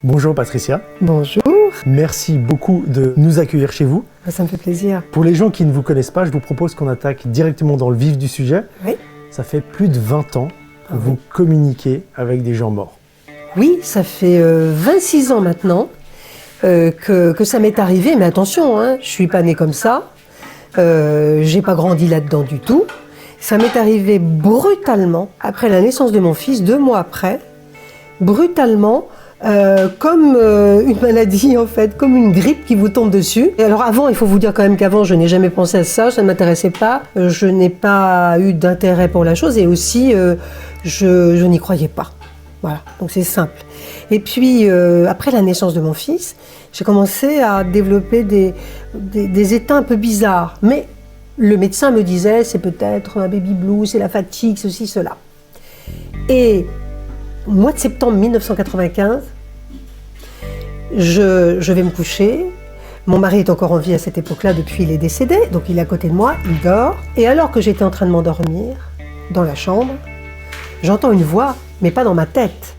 Bonjour Patricia. Bonjour. Merci beaucoup de nous accueillir chez vous. Ça me fait plaisir. Pour les gens qui ne vous connaissent pas, je vous propose qu'on attaque directement dans le vif du sujet. Oui. Ça fait plus de 20 ans que vous communiquez avec des gens morts. Oui, ça fait 26 ans maintenant que ça m'est arrivé. Mais attention, je ne suis pas née comme ça. J'ai pas grandi là-dedans du tout. Ça m'est arrivé brutalement, après la naissance de mon fils, 2 mois après, brutalement, comme une maladie en fait, comme une grippe qui vous tombe dessus. Et alors avant, il faut vous dire quand même qu'avant, je n'ai jamais pensé à ça, ça ne m'intéressait pas, je n'ai pas eu d'intérêt pour la chose et aussi je n'y croyais pas. Voilà, donc c'est simple. Et puis après la naissance de mon fils, j'ai commencé à développer des états un peu bizarres. Mais le médecin me disait, c'est peut-être un baby blues, c'est la fatigue, ceci, cela. Et au mois de septembre 1995, je vais me coucher. Mon mari est encore en vie à cette époque-là, depuis il est décédé, donc il est à côté de moi, il dort. Et alors que j'étais en train de m'endormir, dans la chambre, j'entends une voix, mais pas dans ma tête,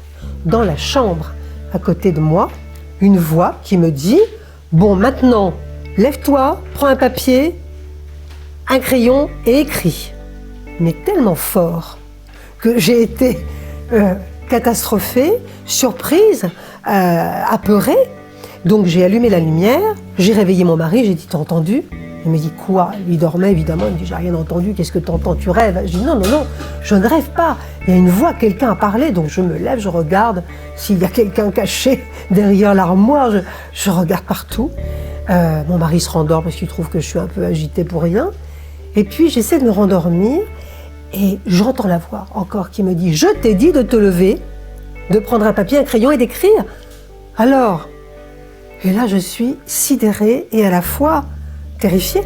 dans la chambre, à côté de moi, une voix qui me dit « Bon, maintenant, lève-toi, prends un papier, un crayon et écris. » Mais tellement fort que j'ai été catastrophée, surprise, apeurée. Donc j'ai allumé la lumière, j'ai réveillé mon mari, j'ai dit « T'as entendu ?» Il me dit « Quoi ?» Il dormait évidemment, il me dit « J'ai rien entendu, qu'est-ce que t'entends? Tu rêves ?» Je dis « Non, je ne rêve pas. Il y a une voix, quelqu'un a parlé. » Donc je me lève, je regarde s'il y a quelqu'un caché derrière l'armoire, je regarde partout. Mon mari se rendort parce qu'il trouve que je suis un peu agitée pour rien. Et puis j'essaie de me rendormir et j'entends la voix encore qui me dit « Je t'ai dit de te lever, de prendre un papier, un crayon et d'écrire. » Alors, et là je suis sidérée et à la fois terrifiée.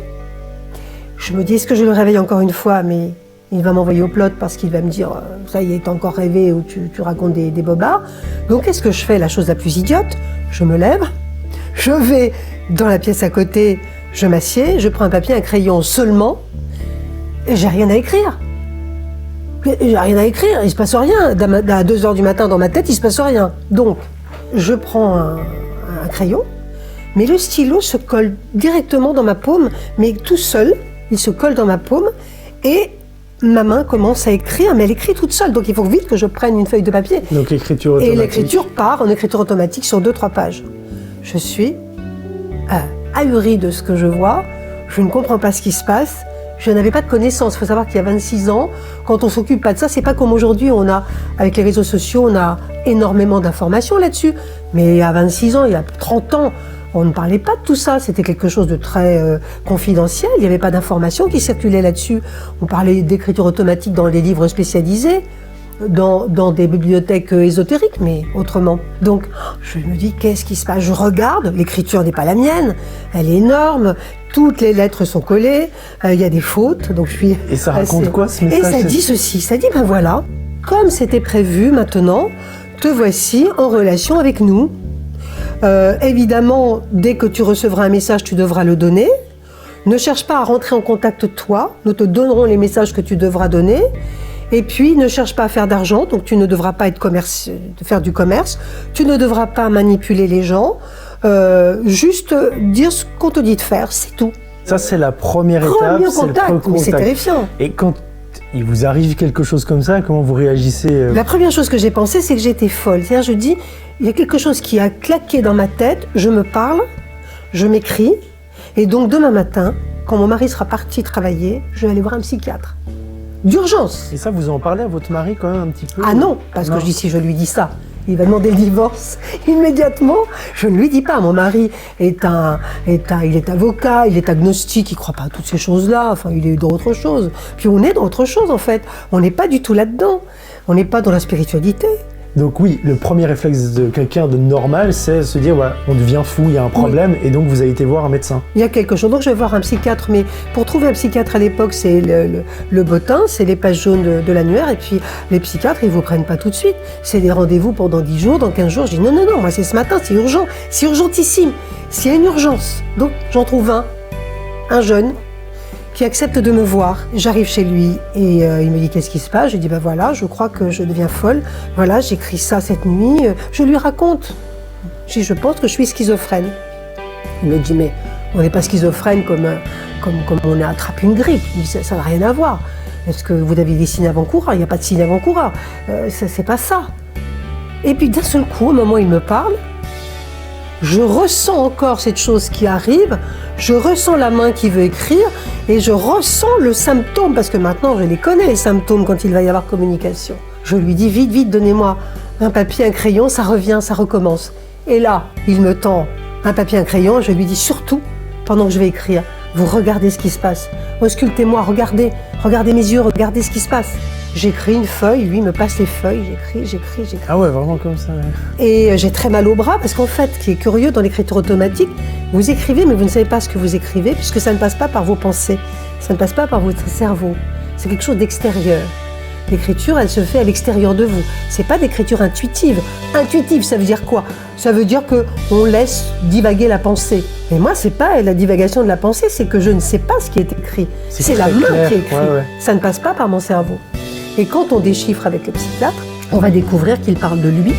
Je me dis, est-ce que je le réveille encore une fois? Mais il va m'envoyer au plot parce qu'il va me dire, ça y est, t'as encore rêvé ou tu racontes des bobards. Donc qu'est-ce que je fais? La chose la plus idiote, je me lève, je vais dans la pièce à côté, je m'assieds, je prends un papier, un crayon seulement, et j'ai rien à écrire. J'ai rien à écrire, il se passe rien. À 2h du matin dans ma tête, il se passe rien. Donc, je prends un crayon, mais le stylo se colle directement dans ma paume, mais tout seul, il se colle dans ma paume, et ma main commence à écrire, mais elle écrit toute seule, donc il faut vite que je prenne une feuille de papier. Donc l'écriture automatique. Et l'écriture part en écriture automatique sur 2-3 pages. Je suis ahurie de ce que je vois, je ne comprends pas ce qui se passe, je n'avais pas de connaissances. Il faut savoir qu'il y a 26 ans, quand on ne s'occupe pas de ça, c'est pas comme aujourd'hui, avec les réseaux sociaux, on a énormément d'informations là-dessus, mais à 26 ans, il y a 30 ans, on ne parlait pas de tout ça, c'était quelque chose de très confidentiel, il n'y avait pas d'informations qui circulaient là-dessus. On parlait d'écriture automatique dans des livres spécialisés, dans des bibliothèques ésotériques, mais autrement. Donc, je me dis, qu'est-ce qui se passe? Je regarde, l'écriture n'est pas la mienne, elle est énorme, toutes les lettres sont collées, il y a des fautes, donc je suis... Et ça raconte quoi ce message? Et ça dit ceci, ça dit, ben voilà, comme c'était prévu maintenant, te voici en relation avec nous. Évidemment, dès que tu recevras un message, tu devras le donner. Ne cherche pas à rentrer en contact toi, nous te donnerons les messages que tu devras donner. Et puis, ne cherche pas à faire d'argent, donc tu ne devras pas faire du commerce, tu ne devras pas manipuler les gens, juste dire ce qu'on te dit de faire, c'est tout. Ça, c'est la première étape, c'est le premier contact. C'est terrifiant. Et quand il vous arrive quelque chose comme ça, comment vous réagissez? La première chose que j'ai pensé, c'est que j'étais folle. C'est-à-dire, je dis, il y a quelque chose qui a claqué dans ma tête, je me parle, je m'écris, et donc demain matin, quand mon mari sera parti travailler, je vais aller voir un psychiatre. D'urgence. Et ça, vous en parlez à votre mari quand même un petit peu? Ah non, parce que je dis, si je lui dis ça, il va demander le divorce immédiatement. Je ne lui dis pas. Mon mari il est avocat, il est agnostique, il ne croit pas à toutes ces choses-là. Enfin, il est dans autre chose. Puis on est dans autre chose, en fait. On n'est pas du tout là-dedans. On n'est pas dans la spiritualité. Donc oui, le premier réflexe de quelqu'un de normal, c'est se dire ouais, on devient fou, il y a un problème, oui. Et donc vous avez été voir un médecin. Il y a quelque chose, donc je vais voir un psychiatre, mais pour trouver un psychiatre à l'époque, c'est le bottin, c'est les pages jaunes de l'annuaire, et puis les psychiatres, ils ne vous prennent pas tout de suite. C'est des rendez-vous pour dans 10 jours, dans 15 jours. Je dis non, moi c'est ce matin, c'est urgent, c'est urgentissime, s'il y a une urgence. Donc j'en trouve un jeune, qui accepte de me voir. J'arrive chez lui et il me dit qu'est-ce qui se passe. Je lui dis ben voilà, je crois que je deviens folle. Voilà, j'écris ça cette nuit. Je lui raconte Je dis, je pense que je suis schizophrène. Il me dit, mais on n'est pas schizophrène comme on a attrapé une grippe. Il dit, ça n'a rien à voir. Est-ce que vous avez des signes avant-coureurs? Il n'y a pas de signes avant-coureurs. C'est pas ça. Et puis d'un seul coup, au moment où il me parle, je ressens encore cette chose qui arrive, je ressens la main qui veut écrire et je ressens le symptôme, parce que maintenant je les connais les symptômes quand il va y avoir communication. Je lui dis, vite, vite, donnez-moi un papier, un crayon, ça revient, ça recommence. Et là, il me tend un papier, un crayon, je lui dis surtout, pendant que je vais écrire, vous regardez ce qui se passe. Auscultez-moi, regardez mes yeux, regardez ce qui se passe. J'écris une feuille, lui me passe les feuilles, j'écris. Ah ouais, vraiment comme ça. Ouais. Et j'ai très mal au bras parce qu'en fait, ce qui est curieux dans l'écriture automatique, vous écrivez mais vous ne savez pas ce que vous écrivez puisque ça ne passe pas par vos pensées, ça ne passe pas par votre cerveau. C'est quelque chose d'extérieur. L'écriture, elle se fait à l'extérieur de vous. C'est pas d'écriture intuitive. Intuitive, ça veut dire quoi? Ça veut dire qu'on laisse divaguer la pensée. Mais moi, c'est pas la divagation de la pensée, c'est que je ne sais pas ce qui est écrit. C'est la main qui écrit. Ouais. Ça ne passe pas par mon cerveau. Et quand on déchiffre avec le psychiatre, on va découvrir qu'il parle de lui.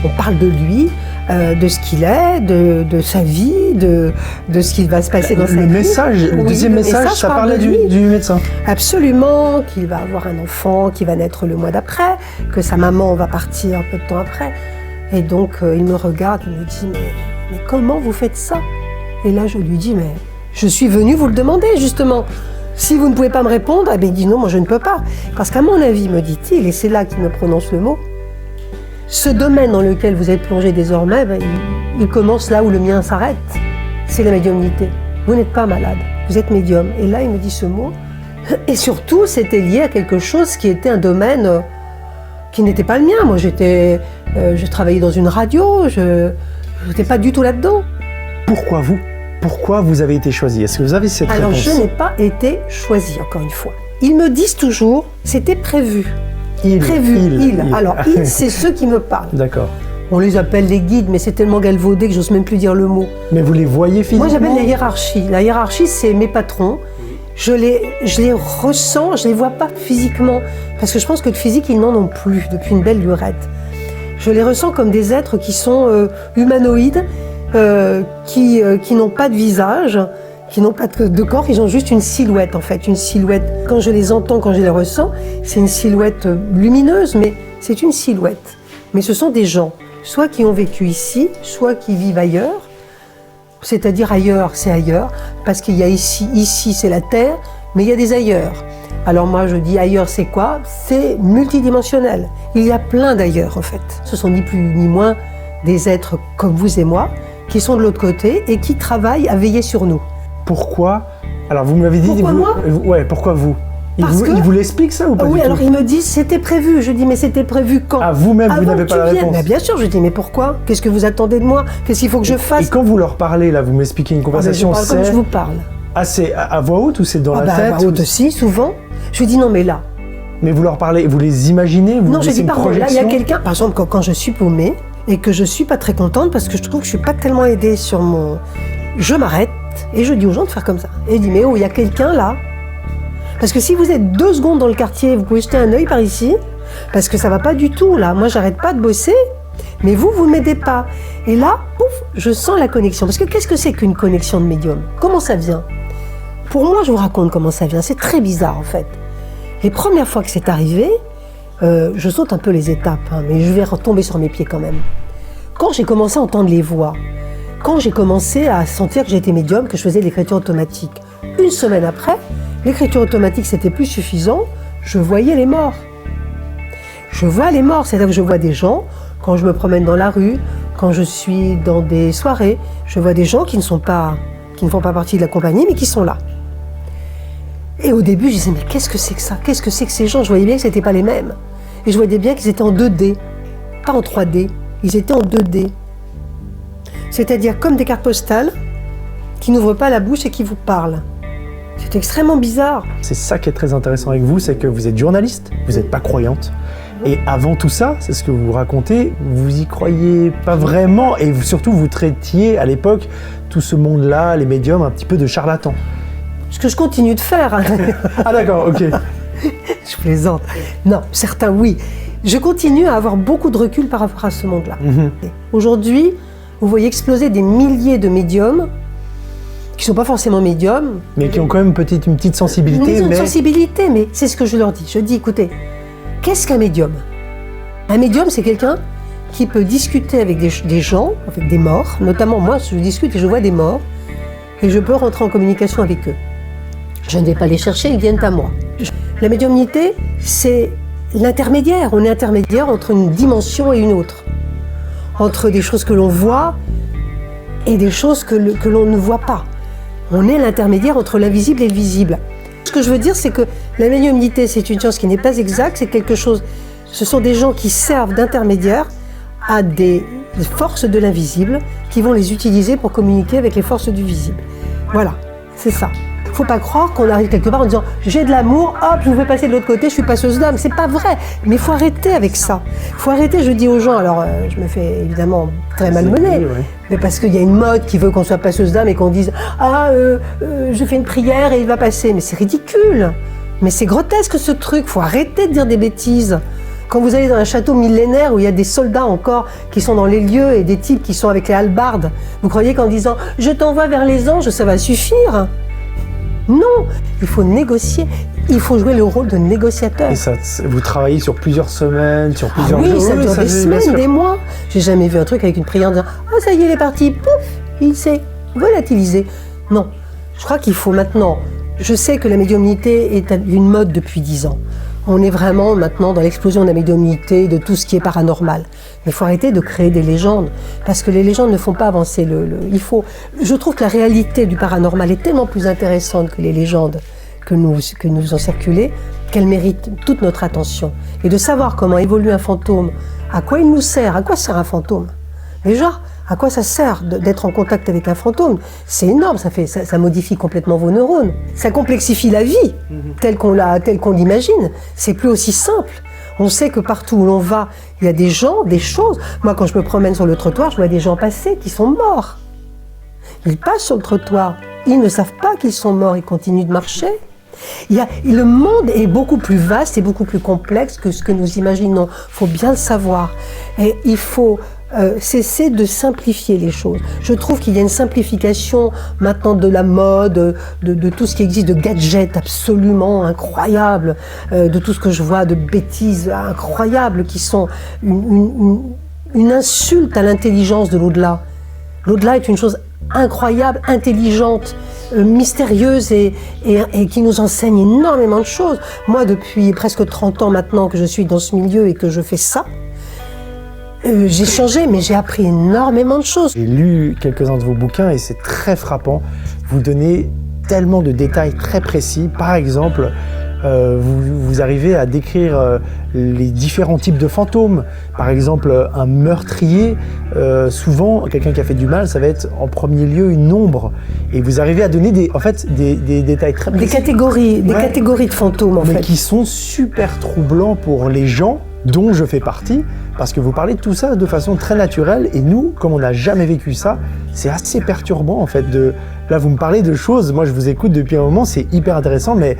On parle de lui, de ce qu'il est, de sa vie, de ce qui va se passer dans sa vie. Le deuxième message, ça parlait du médecin. Absolument, qu'il va avoir un enfant qui va naître le mois d'après, que sa maman va partir un peu de temps après. Et donc, il me regarde, il me dit, mais comment vous faites ça? Et là, je lui dis, mais je suis venue vous le demander, justement. Si vous ne pouvez pas me répondre, eh bien, il dit non, moi je ne peux pas. Parce qu'à mon avis, me dit-il, et c'est là qu'il me prononce le mot, ce domaine dans lequel vous êtes plongé désormais, il commence là où le mien s'arrête. C'est la médiumnité. Vous n'êtes pas malade, vous êtes médium. Et là, il me dit ce mot. Et surtout, c'était lié à quelque chose qui était un domaine qui n'était pas le mien. Moi, je travaillais dans une radio, je n'étais pas du tout là-dedans. Pourquoi vous? Pourquoi vous avez été choisi? Est-ce que vous avez cette réponse? Alors, je n'ai pas été choisie, encore une fois. Ils me disent toujours, c'était prévu. Il. Alors, il, c'est ceux qui me parlent. D'accord. On les appelle les guides, mais c'est tellement galvaudé que j'ose même plus dire le mot. Mais vous les voyez physiquement? Moi, j'appelle la hiérarchie. La hiérarchie, c'est mes patrons. Je les ressens, je les vois pas physiquement. Parce que je pense que le physique, ils n'en ont plus depuis une belle lurette. Je les ressens comme des êtres qui sont humanoïdes, qui n'ont pas de visage, qui n'ont pas de corps, ils ont juste une silhouette en fait, une silhouette. Quand je les entends, quand je les ressens, c'est une silhouette lumineuse, mais c'est une silhouette. Mais ce sont des gens, soit qui ont vécu ici, soit qui vivent ailleurs. C'est-à-dire ailleurs, c'est ailleurs, parce qu'il y a ici c'est la Terre, mais il y a des ailleurs. Alors moi je dis ailleurs c'est quoi? C'est multidimensionnel. Il y a plein d'ailleurs en fait. Ce sont ni plus ni moins des êtres comme vous et moi, qui sont de l'autre côté et qui travaillent à veiller sur nous. Pourquoi? Alors vous m'avez dit... Pourquoi moi? Ouais, pourquoi vous? Il vous l'explique ça ou pas? Oui, alors ils me disent c'était prévu. Je dis mais c'était prévu quand? Ah, vous-même, vous n'avez pas la réponse? Mais bien sûr, je dis mais pourquoi? Qu'est-ce que vous attendez de moi? Qu'est-ce qu'il faut que je fasse? Et quand vous leur parlez, là, vous m'expliquez une conversation, c'est... comme je vous parle. Ah, c'est à voix haute ou c'est dans la tête? À voix haute aussi, souvent. Je lui dis non mais là. Mais vous leur parlez, vous les imaginez? Non, je dis pardon, là il y a quelqu'un, par exemple quand je suis paumée, et que je suis pas très contente parce que je trouve que je suis pas tellement aidée sur mon... Je m'arrête et je dis aux gens de faire comme ça. Et je dis, mais oh, il y a quelqu'un là. Parce que si vous êtes 2 secondes dans le quartier, vous pouvez jeter un œil par ici, parce que ça va pas du tout là. Moi, j'arrête pas de bosser, mais vous ne m'aidez pas. Et là, pouf, je sens la connexion. Parce que qu'est-ce que c'est qu'une connexion de médium? Comment ça vient? Pour moi, je vous raconte comment ça vient. C'est très bizarre en fait. Les premières fois que c'est arrivé, je saute un peu les étapes, hein, mais je vais retomber sur mes pieds quand même. Quand j'ai commencé à entendre les voix, quand j'ai commencé à sentir que j'étais médium, que je faisais de l'écriture automatique, une semaine après, l'écriture automatique c'était plus suffisant, je voyais les morts. Je vois les morts, c'est-à-dire que je vois des gens, quand je me promène dans la rue, quand je suis dans des soirées, je vois des gens qui ne font pas partie de la compagnie, mais qui sont là. Et au début, je disais, mais qu'est-ce que c'est que ça? Qu'est-ce que c'est que ces gens? Je voyais bien que ce n'étaient pas les mêmes. Et je voyais bien qu'ils étaient en 2D, pas en 3D. Ils étaient en 2D. C'est-à-dire comme des cartes postales qui n'ouvrent pas la bouche et qui vous parlent. C'est extrêmement bizarre. C'est ça qui est très intéressant avec vous, c'est que vous êtes journaliste, vous n'êtes pas croyante. Et avant tout ça, c'est ce que vous racontez, vous y croyez pas vraiment et surtout vous traitiez à l'époque tout ce monde-là, les médiums, un petit peu de charlatans. Ce que je continue de faire. Hein. Ah d'accord, ok. Je plaisante. Non, certains oui. Je continue à avoir beaucoup de recul par rapport à ce monde-là. Aujourd'hui, vous voyez exploser des milliers de médiums qui ne sont pas forcément médiums. Mais qui ont quand même une petite sensibilité. Ils ont une sensibilité, mais c'est ce que je leur dis. Je dis, écoutez, qu'est-ce qu'un médium? Un médium, c'est quelqu'un qui peut discuter avec des gens, avec des morts. Notamment, moi, je discute et je vois des morts, et je peux rentrer en communication avec eux. Je ne vais pas les chercher, ils viennent à moi. La médiumnité, c'est l'intermédiaire. On est intermédiaire entre une dimension et une autre. Entre des choses que l'on voit et des choses que l'on ne voit pas. On est l'intermédiaire entre l'invisible et le visible. Ce que je veux dire, c'est que la médiumnité, c'est une science qui n'est pas exacte, c'est quelque chose... Ce sont des gens qui servent d'intermédiaire à des forces de l'invisible qui vont les utiliser pour communiquer avec les forces du visible. Voilà, c'est ça. Faut pas croire qu'on arrive quelque part en disant « j'ai de l'amour, hop, je vous fais passer de l'autre côté, je suis passeuse d'âme ». C'est pas vrai, mais il faut arrêter avec ça. Il faut arrêter, je dis aux gens, alors je me fais évidemment très malmener, ouais. mais parce qu'il y a une mode qui veut qu'on soit passeuse d'âme et qu'on dise « ah, je fais une prière et il va passer ». Mais c'est ridicule, mais c'est grotesque ce truc, faut arrêter de dire des bêtises. Quand vous allez dans un château millénaire où il y a des soldats encore qui sont dans les lieux et des types qui sont avec les hallebardes, vous croyez qu'en disant « je t'envoie vers les anges », ça va suffire ? Non, il faut négocier, il faut jouer le rôle de négociateur. Et ça, vous travaillez sur plusieurs semaines, sur plusieurs jours. Oui, ça dure des semaines, des mois. J'ai jamais vu un truc avec une prière en disant « ah ça y est, il est parti, pouf, il s'est volatilisé ». Non, je crois qu'il faut maintenant... Je sais que la médiumnité est une mode depuis 10 ans. On est vraiment maintenant dans l'explosion de la médiumnité, de tout ce qui est paranormal. Mais il faut arrêter de créer des légendes, parce que les légendes ne font pas avancer Je trouve que la réalité du paranormal est tellement plus intéressante que les légendes que nous ont circulées, qu'elle mérite toute notre attention. Et de savoir comment évolue un fantôme, à quoi il nous sert, à quoi sert un fantôme. Déjà, à quoi ça sert d'être en contact avec un fantôme? C'est énorme, ça modifie complètement vos neurones. Ça complexifie la vie, telle qu'on l'imagine. C'est plus aussi simple. On sait que partout où l'on va, il y a des gens, des choses. Moi, quand je me promène sur le trottoir, je vois des gens passer qui sont morts. Ils passent sur le trottoir. Ils ne savent pas qu'ils sont morts, ils continuent de marcher. Le monde est beaucoup plus vaste et beaucoup plus complexe que ce que nous imaginons. Il faut bien le savoir. Et il faut... cesser de simplifier les choses. Je trouve qu'il y a une simplification maintenant de la mode, de tout ce qui existe, de gadgets absolument incroyables, de tout ce que je vois, de bêtises incroyables qui sont une insulte à l'intelligence de l'au-delà. L'au-delà est une chose incroyable, intelligente, mystérieuse et qui nous enseigne énormément de choses. Moi, depuis presque 30 ans maintenant que je suis dans ce milieu et que je fais ça, j'ai changé, mais j'ai appris énormément de choses. J'ai lu quelques-uns de vos bouquins et c'est très frappant. Vous donnez tellement de détails très précis. Par exemple, vous arrivez à décrire les différents types de fantômes. Par exemple, un meurtrier, souvent, quelqu'un qui a fait du mal, ça va être en premier lieu une ombre. Et vous arrivez à donner des détails très précis. Des catégories de fantômes, en fait. Mais qui sont super troublants pour les gens, dont je fais partie, parce que vous parlez de tout ça de façon très naturelle, et nous, comme on n'a jamais vécu ça, c'est assez perturbant en fait. Là, vous me parlez de choses, moi je vous écoute depuis un moment, c'est hyper intéressant, mais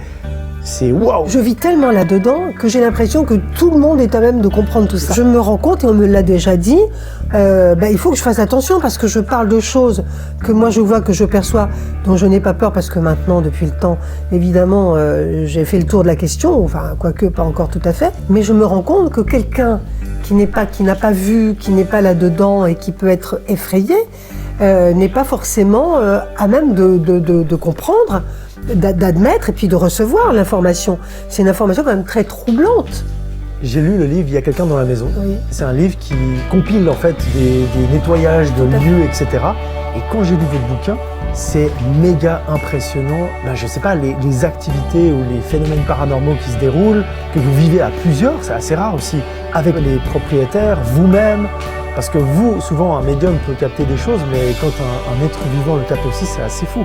c'est waouh. Je vis tellement là-dedans que j'ai l'impression que tout le monde est à même de comprendre tout ça. Je me rends compte, et on me l'a déjà dit, il faut que je fasse attention parce que je parle de choses que moi je vois, que je perçois, dont je n'ai pas peur parce que maintenant, depuis le temps, évidemment, j'ai fait le tour de la question, enfin, quoique pas encore tout à fait, mais je me rends compte que quelqu'un qui n'a pas vu, qui n'est pas là-dedans et qui peut être effrayé, n'est pas forcément à même de comprendre, d'admettre et puis de recevoir l'information. C'est une information quand même très troublante. J'ai lu le livre « Il y a quelqu'un dans la maison ». Oui. C'est un livre qui compile en fait des nettoyages de lieux, etc. Et quand j'ai lu votre bouquin, c'est méga impressionnant. Je sais pas, les activités ou les phénomènes paranormaux qui se déroulent, que vous vivez à plusieurs, c'est assez rare aussi, avec les propriétaires, vous-même. Parce que vous, souvent, un médium peut capter des choses, mais quand un être vivant le capte aussi, c'est assez fou.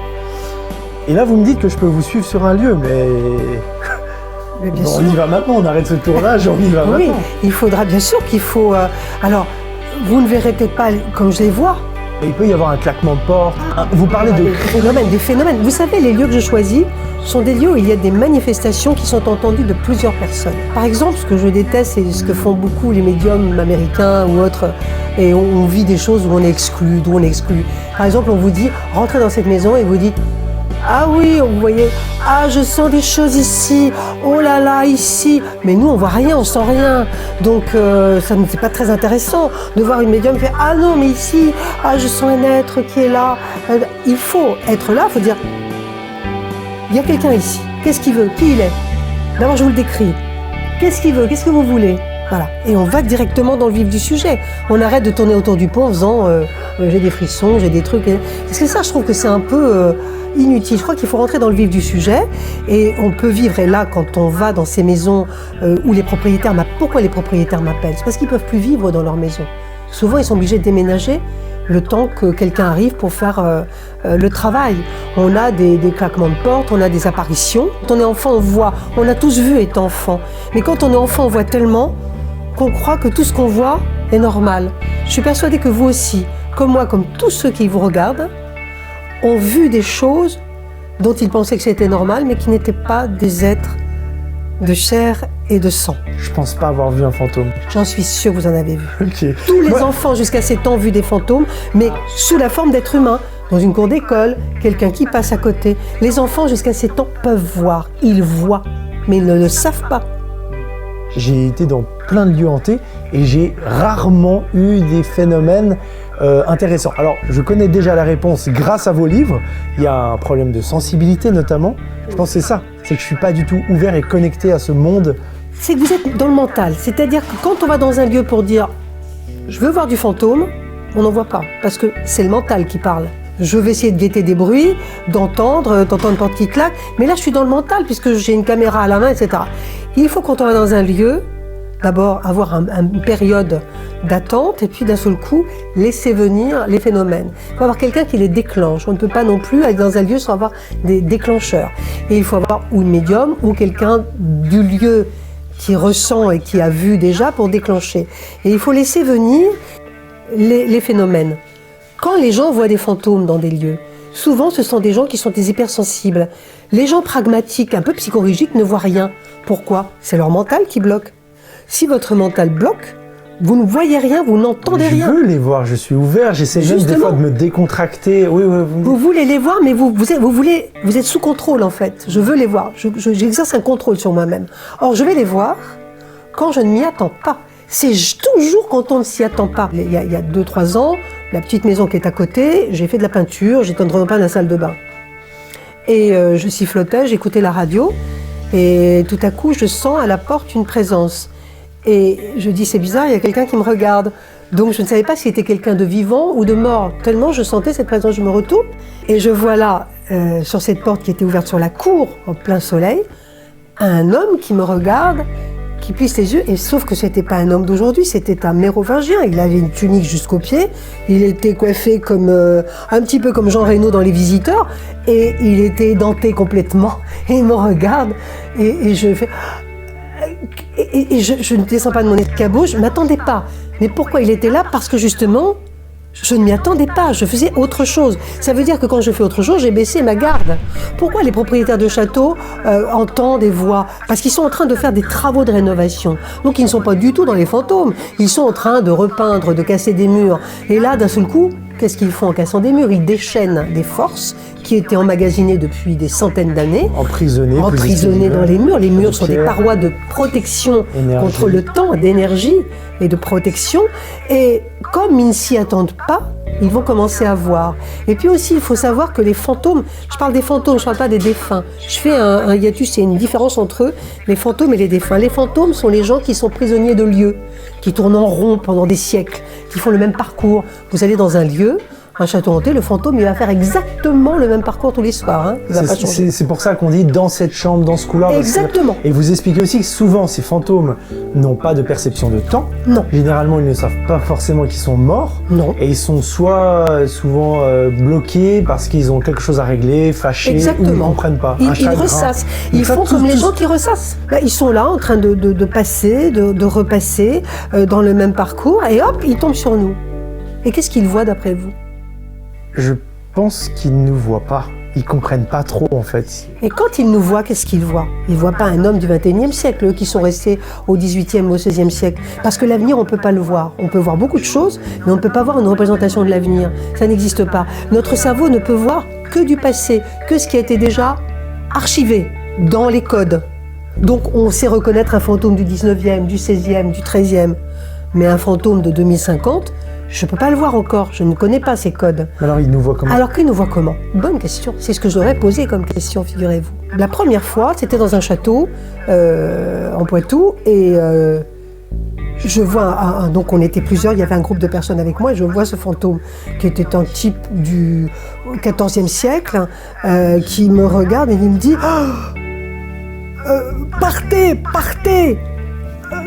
Et là, vous me dites que je peux vous suivre sur un lieu, mais bien on sûr. y va maintenant, on arrête ce tournage, on y va Oui, maintenant. il faudra bien sûr qu'il faut... alors, vous ne verrez peut-être pas comme je les vois. Mais il peut y avoir un claquement de porte. Vous parlez de... Des phénomènes. Vous savez, les lieux que je choisis sont des lieux où il y a des manifestations qui sont entendues de plusieurs personnes. Par exemple, ce que je déteste, c'est ce que font beaucoup les médiums américains ou autres, et on vit des choses où on est exclu, d'où on est exclu. Par exemple, on vous dit, rentrez dans cette maison et vous dites, ah oui, vous voyez, ah je sens des choses ici, oh là là, ici. Mais nous, on voit rien, on sent rien. Donc ça n'est pas très intéressant de voir une médium faire, ah non, mais ici, ah je sens un être qui est là. Il faut être là, il faut dire, il y a quelqu'un ici, qu'est-ce qu'il veut, qui il est? D'abord, je vous le décris. Qu'est-ce qu'il veut, qu'est-ce que vous voulez? Voilà. Et on va directement dans le vif du sujet. On arrête de tourner autour du pot en faisant j'ai des frissons, j'ai des trucs. Parce que ça, je trouve que c'est un peu inutile. Je crois qu'il faut rentrer dans le vif du sujet. Et on peut vivre, et là, quand on va dans ces maisons où les propriétaires m'appellent. Pourquoi les propriétaires m'appellent? C'est parce qu'ils ne peuvent plus vivre dans leur maison. Souvent, ils sont obligés de déménager le temps que quelqu'un arrive pour faire le travail. On a des claquements de porte, on a des apparitions. Quand on est enfant, on voit. On a tous vu étant enfant. Mais quand on est enfant, on voit tellement qu'on croit que tout ce qu'on voit est normal. Je suis persuadée que vous aussi, comme moi, comme tous ceux qui vous regardent, ont vu des choses dont ils pensaient que c'était normal, mais qui n'étaient pas des êtres de chair et de sang. Je pense pas avoir vu un fantôme. J'en suis sûre que vous en avez vu. Ok. Tous les enfants jusqu'à 7 ans ont vu des fantômes, mais sous la forme d'êtres humains. Dans une cour d'école, quelqu'un qui passe à côté. Les enfants jusqu'à 7 ans peuvent voir, ils voient, mais ils ne le savent pas. J'ai été dans plein de lieux hantés et j'ai rarement eu des phénomènes intéressants. Alors, je connais déjà la réponse grâce à vos livres. Il y a un problème de sensibilité notamment. Je pense que c'est ça. C'est que je suis pas du tout ouvert et connecté à ce monde. C'est que vous êtes dans le mental. C'est-à-dire que quand on va dans un lieu pour dire « je veux voir du fantôme », on n'en voit pas. Parce que c'est le mental qui parle. Je vais essayer de guetter des bruits, d'entendre une porte qui claque. Mais là, je suis dans le mental puisque j'ai une caméra à la main, etc. Il faut, quand on va dans un lieu, d'abord avoir une période d'attente et puis d'un seul coup, laisser venir les phénomènes. Il faut avoir quelqu'un qui les déclenche. On ne peut pas non plus aller dans un lieu sans avoir des déclencheurs. Et il faut avoir ou une médium ou quelqu'un du lieu qui ressent et qui a vu déjà pour déclencher. Et il faut laisser venir les phénomènes. Quand les gens voient des fantômes dans des lieux, souvent ce sont des gens qui sont des hypersensibles. Les gens pragmatiques, un peu psychorigiques, ne voient rien. Pourquoi? C'est leur mental qui bloque. Si votre mental bloque, vous ne voyez rien, vous n'entendez rien. Je veux les voir, je suis ouvert, j'essaie même des fois de me décontracter. Oui, vous voulez les voir, mais vous êtes sous contrôle en fait. Je veux les voir, j'exerce un contrôle sur moi-même. Or, je vais les voir quand je ne m'y attends pas. C'est toujours quand on ne s'y attend pas. Il y a 2-3 ans, la petite maison qui est à côté, j'ai fait de la peinture, j'étais en train de peindre la salle de bain. Et je sifflotais, j'écoutais la radio, et tout à coup, je sens à la porte une présence. Et je dis, c'est bizarre, il y a quelqu'un qui me regarde. Donc je ne savais pas si c'était quelqu'un de vivant ou de mort, tellement je sentais cette présence. Je me retourne, et je vois là, sur cette porte qui était ouverte sur la cour, en plein soleil, un homme qui me regarde, qui plisse les yeux, et sauf que c'était pas un homme d'aujourd'hui, c'était un mérovingien. Il avait une tunique jusqu'aux pieds, il était coiffé comme un petit peu comme Jean Reno dans Les Visiteurs, et il était édenté complètement. Et il me regarde, et je fais... Et je ne descends pas de mon escabeau, je ne m'attendais pas. Mais pourquoi il était là? Parce que justement, je ne m'y attendais pas, je faisais autre chose. Ça veut dire que quand je fais autre chose, j'ai baissé ma garde. Pourquoi les propriétaires de châteaux entendent et voient? Parce qu'ils sont en train de faire des travaux de rénovation. Donc ils ne sont pas du tout dans les fantômes. Ils sont en train de repeindre, de casser des murs. Et là, d'un seul coup, qu'est-ce qu'ils font en cassant des murs? Ils déchaînent des forces qui étaient emmagasinées depuis des centaines d'années. Emprisonnées dans les murs. Les murs sont des parois de protection contre le temps, d'énergie et de protection. Et comme ils ne s'y attendent pas, ils vont commencer à voir. Et puis aussi, il faut savoir que les fantômes, je parle des fantômes, je ne parle pas des défunts. Je fais un hiatus, il y a une différence entre les fantômes et les défunts. Les fantômes sont les gens qui sont prisonniers de lieux, qui tournent en rond pendant des siècles, qui font le même parcours. Vous allez dans un lieu, un château hanté, le fantôme, il va faire exactement le même parcours tous les soirs. Hein. Il va pas changer. C'est pour ça qu'on dit dans cette chambre, dans ce couloir. Exactement. Et vous expliquez aussi que souvent, ces fantômes n'ont pas de perception de temps. Non. Généralement, ils ne savent pas forcément qu'ils sont morts. Non. Et ils sont souvent bloqués parce qu'ils ont quelque chose à régler, fâchés, exactement. ou ils ne comprennent pas. Ils ressassent. Ils font comme les gens qui ressassent. Là, ils sont là en train de passer, de repasser dans le même parcours et hop, ils tombent sur nous. Et qu'est-ce qu'ils voient d'après vous? Je pense qu'ils ne nous voient pas. ils comprennent pas trop en fait. Et quand ils nous voient, qu'est-ce qu'ils voient? Ils ne voient pas un homme du XXIe siècle, eux qui sont restés au XVIIIe ou au XVIe siècle. Parce que l'avenir, on ne peut pas le voir. On peut voir beaucoup de choses, mais on ne peut pas voir une représentation de l'avenir. Ça n'existe pas. Notre cerveau ne peut voir que du passé, que ce qui a été déjà archivé dans les codes. Donc on sait reconnaître un fantôme du 19e, du 16e, du 13e. Mais un fantôme de 2050, je ne peux pas le voir encore, je ne connais pas ces codes. Alors ils nous voient comment? Alors qu'ils nous voient comment? Bonne question, c'est ce que j'aurais posé comme question, figurez-vous. La première fois, c'était dans un château en Poitou, et je vois, donc on était plusieurs, il y avait un groupe de personnes avec moi, et je vois ce fantôme qui était un type du XIVe siècle, qui me regarde et il me dit partez, partez!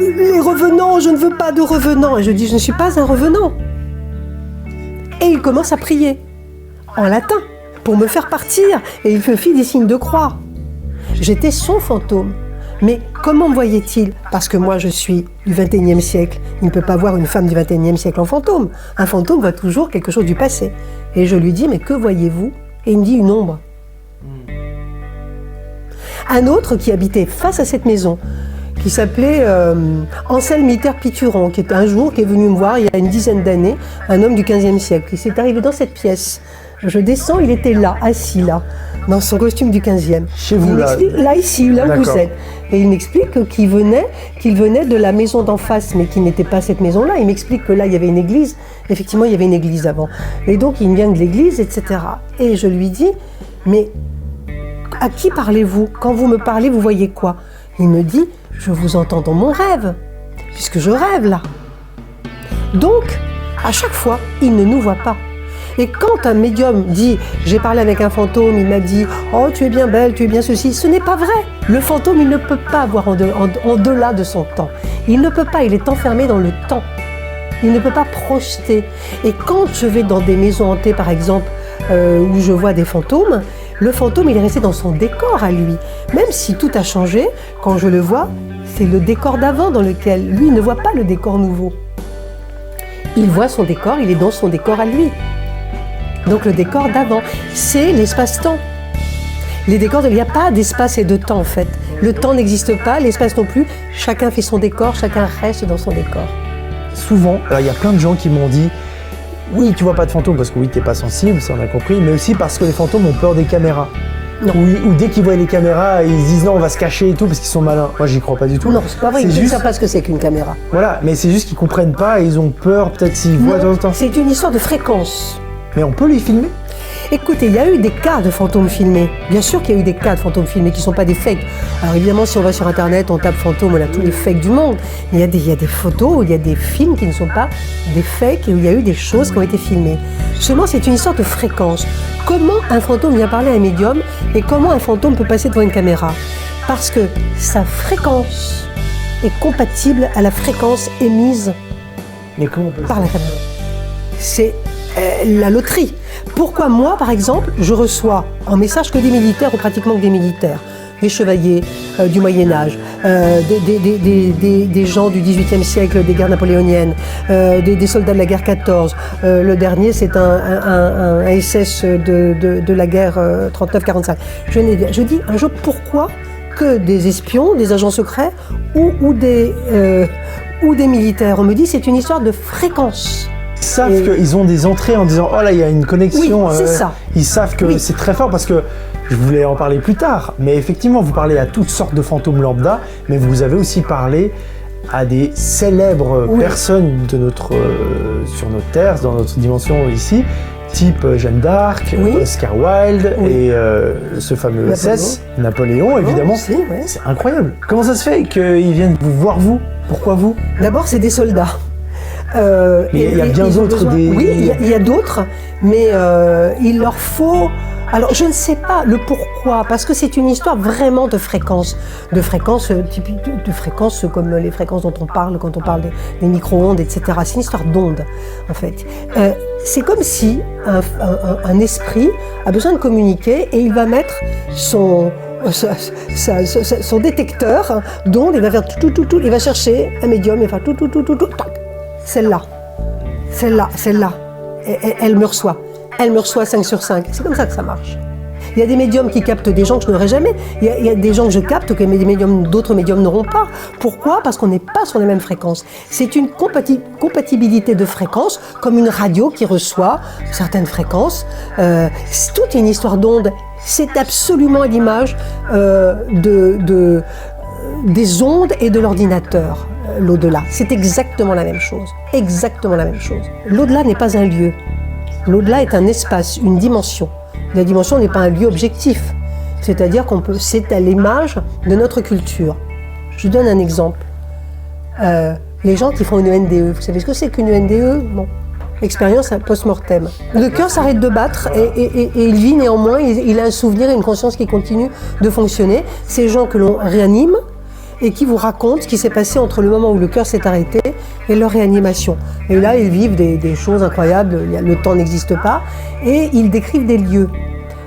Les revenants, je ne veux pas de revenants. Et je dis, je ne suis pas un revenant. Et il commence à prier, en latin, pour me faire partir. Et il me fit des signes de croix. J'étais son fantôme. Mais comment me voyait-il? Parce que moi, je suis du XXIe siècle. Il ne peut pas voir une femme du XXIe siècle en fantôme. Un fantôme voit toujours quelque chose du passé. Et je lui dis, mais que voyez-vous? Et il me dit, une ombre. Un autre qui habitait face à cette maison, qui s'appelait Anselme Mitter-Pituron, qui est venu me voir il y a une dizaine d'années, un homme du XVe siècle. Il s'est arrivé dans cette pièce. Je descends, il était là, assis là, dans son costume du XVe. Chez vous, là? Là, ici, là où vous êtes. Et il m'explique qu'il venait de la maison d'en face, mais qui n'était pas cette maison-là. Il m'explique que là, il y avait une église. Effectivement, il y avait une église avant. Et donc, il vient de l'église, etc. Et je lui dis, mais à qui parlez-vous? Quand vous me parlez, vous voyez quoi? Il me dit, je vous entends dans mon rêve, puisque je rêve là. Donc, à chaque fois, il ne nous voit pas. Et quand un médium dit « j'ai parlé avec un fantôme, il m'a dit « oh, tu es bien belle, tu es bien ceci », ce n'est pas vrai. Le fantôme, il ne peut pas voir en delà de son temps. Il ne peut pas, il est enfermé dans le temps. Il ne peut pas projeter. Et quand je vais dans des maisons hantées, par exemple, où je vois des fantômes, le fantôme, il est resté dans son décor à lui. Même si tout a changé, quand je le vois, c'est le décor d'avant dans lequel lui ne voit pas le décor nouveau. Il voit son décor, il est dans son décor à lui. Donc le décor d'avant, c'est l'espace-temps. Les décors, il n'y a pas d'espace et de temps en fait. Le temps n'existe pas, l'espace non plus. Chacun fait son décor, chacun reste dans son décor. Souvent, il y a plein de gens qui m'ont dit oui, tu vois pas de fantômes parce que oui, t'es pas sensible, ça on a compris, mais aussi parce que les fantômes ont peur des caméras. Non. Ou dès qu'ils voient les caméras, ils se disent non, on va se cacher et tout parce qu'ils sont malins. Moi, j'y crois pas du tout. Non, c'est pas vrai, ils ne savent pas ce que c'est qu'une caméra. Voilà, mais c'est juste qu'ils comprennent pas et ils ont peur, peut-être s'ils voient de temps en temps. C'est une histoire de fréquence. Mais on peut les filmer? Écoutez, il y a eu des cas de fantômes filmés. Bien sûr qu'il y a eu des cas de fantômes filmés qui ne sont pas des fakes. Alors évidemment, si on va sur Internet, on tape fantôme, on a tous les fakes du monde. Il y a des photos, où il y a des films qui ne sont pas des fakes et où il y a eu des choses qui ont été filmées. Seulement, c'est une histoire de fréquence. Comment un fantôme vient parler à un médium et comment un fantôme peut passer devant une caméra? Parce que sa fréquence est compatible à la fréquence émise par la caméra. C'est la loterie. Pourquoi moi, par exemple, je reçois en message que des militaires ou pratiquement que des militaires, des chevaliers du Moyen-Âge, des gens du XVIIIe siècle, des guerres napoléoniennes, des soldats de la guerre 14. Le dernier, c'est un SS de la guerre 39-45. Je dis un jour, pourquoi que des espions, des agents secrets ou des militaires? On me dit c'est une histoire de fréquence. Ils savent qu'ils ont des entrées en disant oh là il y a une connexion. Oui, c'est ça. Ils savent que c'est très fort parce que je voulais en parler plus tard. Mais effectivement, vous parlez à toutes sortes de fantômes lambda, mais vous avez aussi parlé à des célèbres personnes de sur notre terre, dans notre dimension ici, type Jeanne d'Arc, Oscar Wilde et ce fameux SS, Napoléon évidemment. C'est incroyable. Comment ça se fait qu'ils viennent vous voir vous? Pourquoi vous? D'abord, c'est des soldats. Il y a bien d'autres Oui, il y a d'autres, mais il leur faut... Alors, je ne sais pas le pourquoi, parce que c'est une histoire vraiment de fréquences comme les fréquences dont on parle quand on parle des micro-ondes, etc. C'est une histoire d'ondes, en fait. C'est comme si un esprit a besoin de communiquer et il va mettre son détecteur d'ondes, il va faire tout, il va chercher un médium, il va faire tout, celle-là, elle me reçoit. Elle me reçoit 5 sur 5. C'est comme ça que ça marche. Il y a des médiums qui captent des gens que je n'aurai jamais. Il y a des gens que je capte que d'autres médiums n'auront pas. Pourquoi? Parce qu'on n'est pas sur les mêmes fréquences. C'est une compatibilité de fréquences, comme une radio qui reçoit certaines fréquences. C'est toute une histoire d'ondes. C'est absolument à l'image des ondes et de l'ordinateur, l'au-delà. C'est exactement la même chose. Exactement la même chose. L'au-delà n'est pas un lieu. L'au-delà est un espace, une dimension. La dimension n'est pas un lieu objectif. C'est-à-dire c'est à l'image de notre culture. Je donne un exemple. Les gens qui font une ENDE, vous savez ce que c'est qu'une ENDE? Bon. Expérience post-mortem. Le cœur s'arrête de battre et il vit néanmoins, il a un souvenir et une conscience qui continue de fonctionner. Ces gens que l'on réanime et qui vous racontent ce qui s'est passé entre le moment où le cœur s'est arrêté et leur réanimation. Et là, ils vivent des choses incroyables, le temps n'existe pas, et ils décrivent des lieux,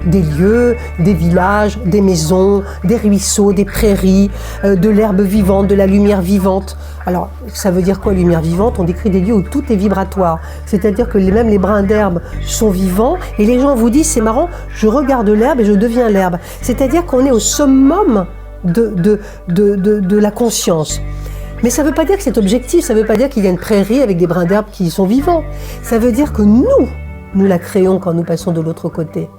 des villages, des maisons, des ruisseaux, des prairies, de l'herbe vivante, de la lumière vivante. Alors, ça veut dire quoi, lumière vivante? On décrit des lieux où tout est vibratoire. C'est-à-dire que même les brins d'herbe sont vivants et les gens vous disent, c'est marrant, je regarde l'herbe et je deviens l'herbe. C'est-à-dire qu'on est au summum de la conscience. Mais ça ne veut pas dire que c'est objectif, ça ne veut pas dire qu'il y a une prairie avec des brins d'herbe qui sont vivants. Ça veut dire que nous la créons quand nous passons de l'autre côté.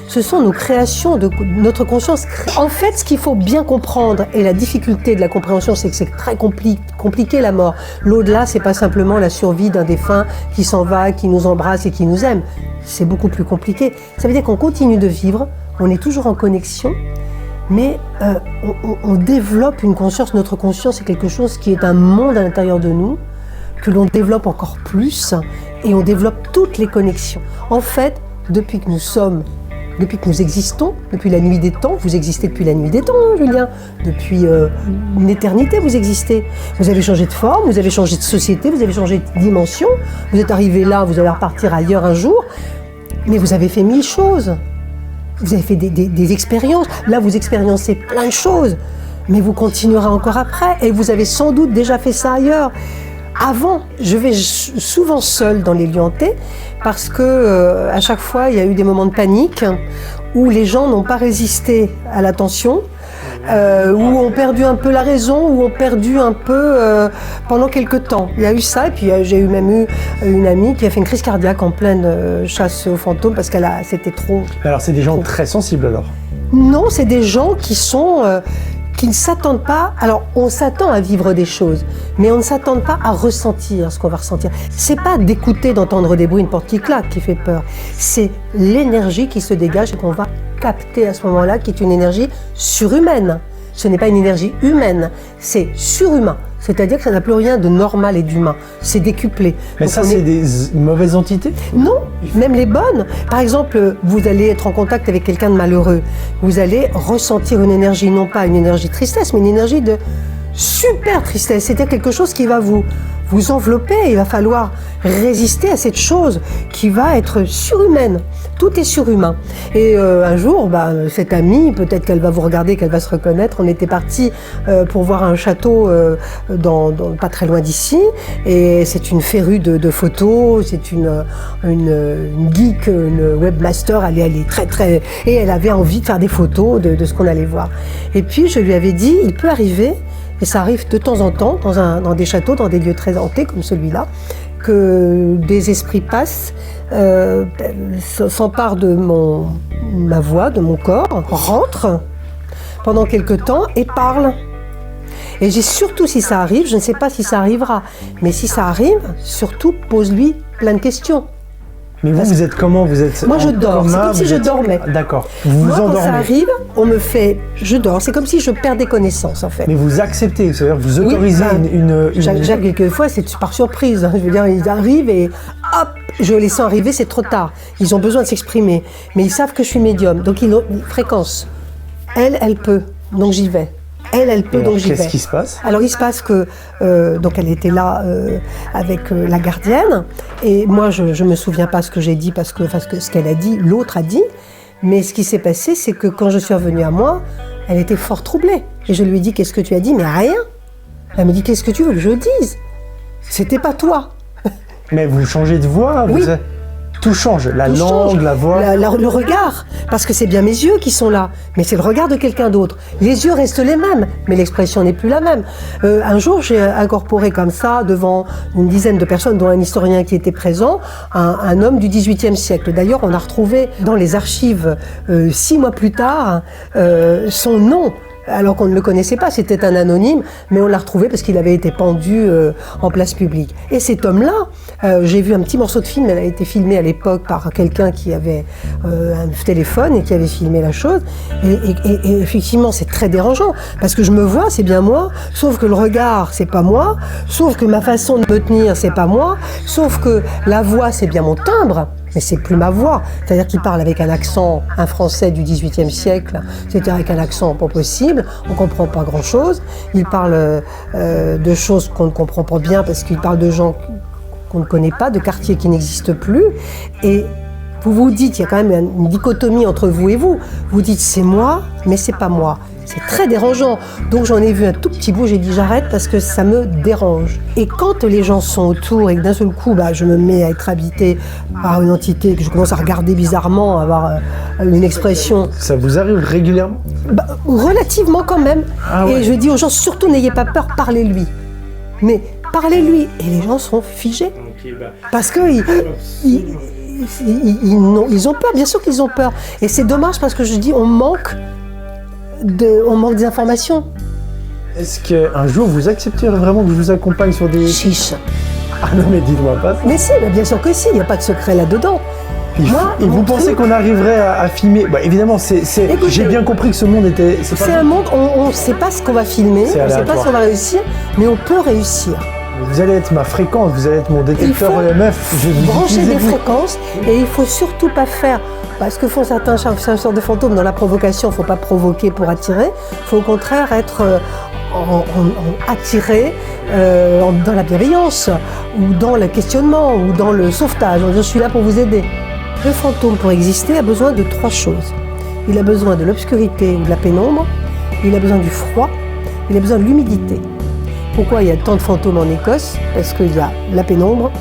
Ce sont nos créations, notre conscience. En fait, ce qu'il faut bien comprendre, et la difficulté de la compréhension, c'est que c'est très compliqué la mort. L'au-delà, c'est pas simplement la survie d'un défunt qui s'en va, qui nous embrasse et qui nous aime. C'est beaucoup plus compliqué. Ça veut dire qu'on continue de vivre, on est toujours en connexion, mais on développe une conscience. Notre conscience est quelque chose qui est un monde à l'intérieur de nous, que l'on développe encore plus, et on développe toutes les connexions. En fait, depuis que nous existons, depuis la nuit des temps, vous existez depuis la nuit des temps, hein, Julien. Depuis une éternité, vous existez. Vous avez changé de forme, vous avez changé de société, vous avez changé de dimension. Vous êtes arrivé là, vous allez repartir ailleurs un jour. Mais vous avez fait 1000 choses. Vous avez fait des expériences. Là, vous expériencez plein de choses. Mais vous continuerez encore après. Et vous avez sans doute déjà fait ça ailleurs. Avant, je vais souvent seule dans les lieux hantés parce que à chaque fois, il y a eu des moments de panique où les gens n'ont pas résisté à la tension, où ont perdu un peu la raison, où ont perdu un peu pendant quelques temps. Il y a eu ça, et puis j'ai même eu une amie qui a fait une crise cardiaque en pleine chasse aux fantômes parce c'était trop. Alors c'est des gens très sensibles alors? Non, c'est des gens qui ne s'attendent pas. Alors, on s'attend à vivre des choses, mais on ne s'attend pas à ressentir ce qu'on va ressentir. C'est pas d'écouter, d'entendre des bruits, une porte qui claque, qui fait peur. C'est l'énergie qui se dégage et qu'on va capter à ce moment-là, qui est une énergie surhumaine. Ce n'est pas une énergie humaine, c'est surhumain. C'est-à-dire que ça n'a plus rien de normal et d'humain. C'est décuplé. Mais donc ça, c'est des mauvaises entités? Non, même les bonnes. Par exemple, vous allez être en contact avec quelqu'un de malheureux. Vous allez ressentir une énergie, non pas une énergie de tristesse, mais une énergie de super tristesse. C'est-à-dire quelque chose qui va vous envelopper. Il va falloir résister à cette chose qui va être surhumaine. Tout est surhumain. Et un jour, cette amie, peut-être qu'elle va vous regarder, qu'elle va se reconnaître. On était partis pour voir un château pas très loin d'ici. Et c'est une férue de photos. C'est une geek, une webmaster. Elle est très, très... Et elle avait envie de faire des photos de ce qu'on allait voir. Et puis, je lui avais dit, il peut arriver, et ça arrive de temps en temps, dans des châteaux, dans des lieux très hantés comme celui-là, que des esprits passent, s'emparent de ma voix, de mon corps, rentrent pendant quelque temps et parlent. Et surtout si ça arrive, je ne sais pas si ça arrivera, mais si ça arrive, surtout pose-lui plein de questions. Mais vous êtes comment? Moi je dors, c'est comme si je dormais. D'accord, vous vous endormez. Quand ça arrive, je dors, c'est comme si je perdais connaissance en fait. Mais vous acceptez, c'est-à-dire vous autorisez une... Quelquefois c'est par surprise, hein. Je veux dire, ils arrivent et hop, je les sens arriver, c'est trop tard. Ils ont besoin de s'exprimer, mais ils savent que je suis médium, donc fréquence. Elle peut, donc j'y vais. Elle peut, donc j'y vais. Qu'est-ce qui se passe? Alors il se passe que donc elle était là avec la gardienne et moi je me souviens pas ce que j'ai dit parce que ce qu'elle a dit, l'autre a dit. Mais ce qui s'est passé, c'est que quand je suis revenue à moi, elle était fort troublée. Et je lui ai dit, qu'est-ce que tu as dit? Mais rien. Elle me dit, qu'est-ce que tu veux que je dise? C'était pas toi. Mais vous changez de voix? Oui. tout change, la Tout langue, change. la voix. Le regard, parce que c'est bien mes yeux qui sont là, mais c'est le regard de quelqu'un d'autre. Les yeux restent les mêmes, mais l'expression n'est plus la même. Un jour, j'ai incorporé comme ça, devant une dizaine de personnes, dont un historien qui était présent, un homme du XVIIIe siècle. D'ailleurs, on a retrouvé dans les archives, 6 mois plus tard, son nom. Alors qu'on ne le connaissait pas, c'était un anonyme, mais on l'a retrouvé parce qu'il avait été pendu en place publique. Et cet homme-là, j'ai vu un petit morceau de film, elle a été filmée à l'époque par quelqu'un qui avait un téléphone et qui avait filmé la chose. Et effectivement, c'est très dérangeant, parce que je me vois, c'est bien moi, sauf que le regard, c'est pas moi, sauf que ma façon de me tenir, c'est pas moi, sauf que la voix, c'est bien mon timbre. Mais c'est plus ma voix. C'est-à-dire qu'il parle avec un accent, un français du XVIIIe siècle, c'est-à-dire avec un accent pas possible, on ne comprend pas grand-chose. Il parle de choses qu'on ne comprend pas bien parce qu'il parle de gens qu'on ne connaît pas, de quartiers qui n'existent plus. Et vous vous dites, il y a quand même une dichotomie entre vous et vous. Vous dites, c'est moi, mais c'est pas moi. C'est très dérangeant. Donc j'en ai vu un tout petit bout, j'ai dit j'arrête parce que ça me dérange. Et quand les gens sont autour et que d'un seul coup, je me mets à être habitée par une entité que je commence à regarder bizarrement, à avoir une expression... Ça vous arrive régulièrement? Relativement quand même. Ah ouais. Et je dis aux gens, surtout n'ayez pas peur, parlez-lui. Mais parlez-lui. Et les gens sont figés. Parce qu'ils ont peur, bien sûr qu'ils ont peur. Et c'est dommage parce que je dis, on manque des informations. Est-ce qu'un jour vous accepterez vraiment que je vous accompagne sur des... Chiche. Ah non mais dites-moi pas ça. Mais si, bien sûr que si, il n'y a pas de secret là-dedans. Et vous pensez qu'on arriverait à filmer? Évidemment, Écoutez, j'ai bien compris que ce monde était... C'est un monde, on ne sait pas ce qu'on va filmer, on ne sait pas si on va réussir, mais on peut réussir. Vous allez être ma fréquence, vous allez être mon détecteur EMF. Je vais vous brancher utiliser des fréquences et il ne faut surtout pas faire... Ce que font certains chasseurs de fantômes dans la provocation, il ne faut pas provoquer pour attirer, il faut au contraire être attiré dans la bienveillance, ou dans le questionnement, ou dans le sauvetage. Je suis là pour vous aider. Le fantôme, pour exister, a besoin de 3 choses. Il a besoin de l'obscurité ou de la pénombre, il a besoin du froid, il a besoin de l'humidité. Pourquoi il y a tant de fantômes en Écosse? Parce qu'il y a la pénombre,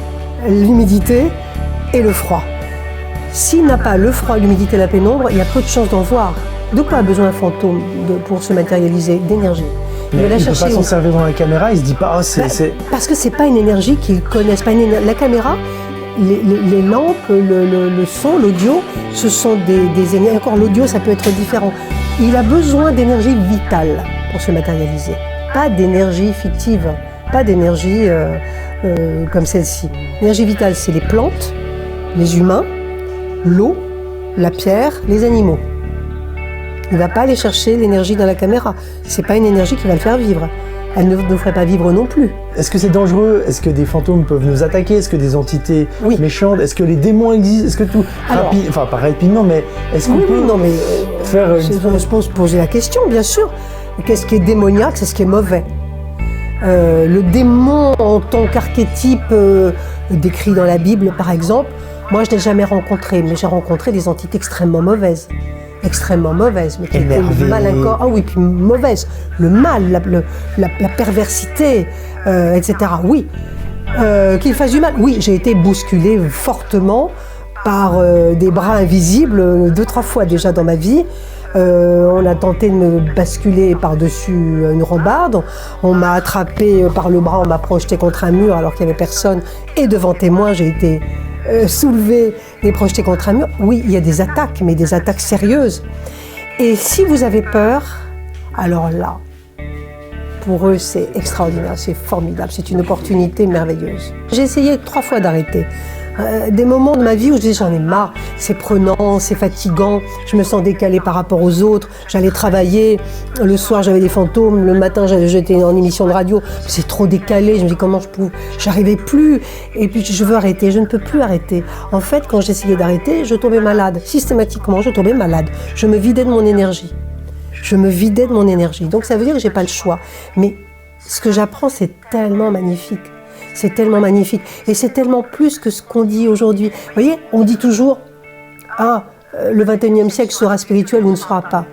l'humidité et le froid. S'il n'a pas le froid, l'humidité et la pénombre, il y a peu de chances d'en voir. De quoi a besoin un fantôme pour se matérialiser? D'énergie. Il ne peut pas s'en servir dans la caméra, il se dit pas... Parce que c'est pas une énergie qu'ils connaissent. La caméra, les lampes, le son, l'audio, ce sont des énergies. Encore l'audio, ça peut être différent. Il a besoin d'énergie vitale pour se matérialiser. Pas d'énergie fictive, pas d'énergie comme celle-ci. L'énergie vitale, c'est les plantes, les humains, l'eau, la pierre, les animaux. Il ne va pas aller chercher l'énergie dans la caméra. Ce n'est pas une énergie qui va le faire vivre. Elle ne nous ferait pas vivre non plus. Est-ce que c'est dangereux? Est-ce que des fantômes peuvent nous attaquer? Est-ce que des entités méchantes? Est-ce que les démons existent? Est-ce que tout... Enfin, pas rapidement, mais est-ce qu'on peut faire... Je pense poser la question, bien sûr. Qu'est-ce qui est démoniaque? C'est ce qui est mauvais. Le démon en tant qu'archétype décrit dans la Bible, par exemple, moi je ne l'ai jamais rencontré, mais j'ai rencontré des entités extrêmement mauvaises, mais qui étaient malincores. Ah oui, puis mauvaises. Le mal, la perversité, etc. Oui. Qu'il fasse du mal. Oui, j'ai été bousculée fortement par des bras invisibles 2-3 fois déjà dans ma vie. On a tenté de me basculer par-dessus une rambarde, on m'a attrapé par le bras, on m'a projeté contre un mur alors qu'il n'y avait personne, et devant témoin, j'ai été soulevée et projetée contre un mur. Oui, il y a des attaques, mais des attaques sérieuses. Et si vous avez peur, alors là, pour eux, c'est extraordinaire, c'est formidable, c'est une opportunité merveilleuse. J'ai essayé 3 fois d'arrêter. Des moments de ma vie où je disais j'en ai marre, c'est prenant, c'est fatigant, je me sens décalée par rapport aux autres, j'allais travailler, le soir j'avais des fantômes, le matin j'étais en émission de radio, c'est trop décalé, je me dis comment j'arrivais plus, et puis je veux arrêter, je ne peux plus arrêter. En fait, quand j'essayais d'arrêter, je tombais malade, systématiquement je tombais malade, je me vidais de mon énergie. Donc ça veut dire que j'ai pas le choix. Mais ce que j'apprends, c'est tellement magnifique. C'est tellement magnifique. Et c'est tellement plus que ce qu'on dit aujourd'hui. Vous voyez, on dit toujours « Ah, le 21e siècle sera spirituel ou ne sera pas ».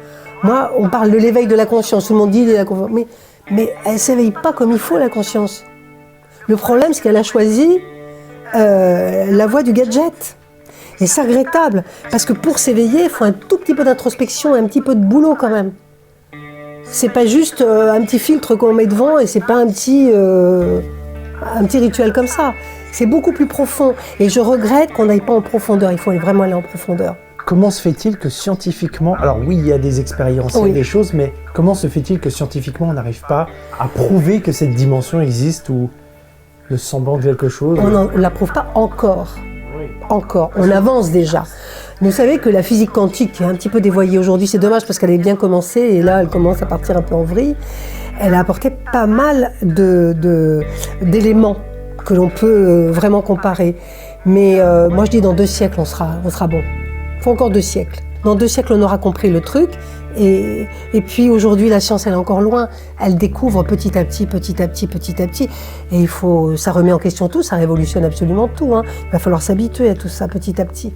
Moi, on parle de l'éveil de la conscience. Tout le monde dit « mais elle ne s'éveille pas comme il faut, la conscience ». Le problème, c'est qu'elle a choisi la voie du gadget. Et c'est regrettable, parce que pour s'éveiller, il faut un tout petit peu d'introspection et un petit peu de boulot quand même. C'est pas juste un petit filtre qu'on met devant et c'est pas un petit rituel comme ça. C'est beaucoup plus profond. Et je regrette qu'on n'aille pas en profondeur. Il faut vraiment aller en profondeur. Comment se fait-il que scientifiquement, alors oui, il y a des expériences, il y a des choses, mais comment se fait-il que scientifiquement, on n'arrive pas à prouver que cette dimension existe ou le semblant de quelque chose? On ne l'approuve pas encore. Encore. On avance déjà. Vous savez que la physique quantique est un petit peu dévoyée aujourd'hui. C'est dommage parce qu'elle avait bien commencé et là, elle commence à partir un peu en vrille. Elle a apporté pas mal d'éléments que l'on peut vraiment comparer. Mais moi, je dis dans 2 siècles, on sera bon. Il faut encore 2 siècles. Dans 2 siècles, on aura compris le truc. Et puis aujourd'hui, la science, elle est encore loin. Elle découvre petit à petit. Et ça remet en question tout, ça révolutionne absolument tout. Il va falloir s'habituer à tout ça petit à petit.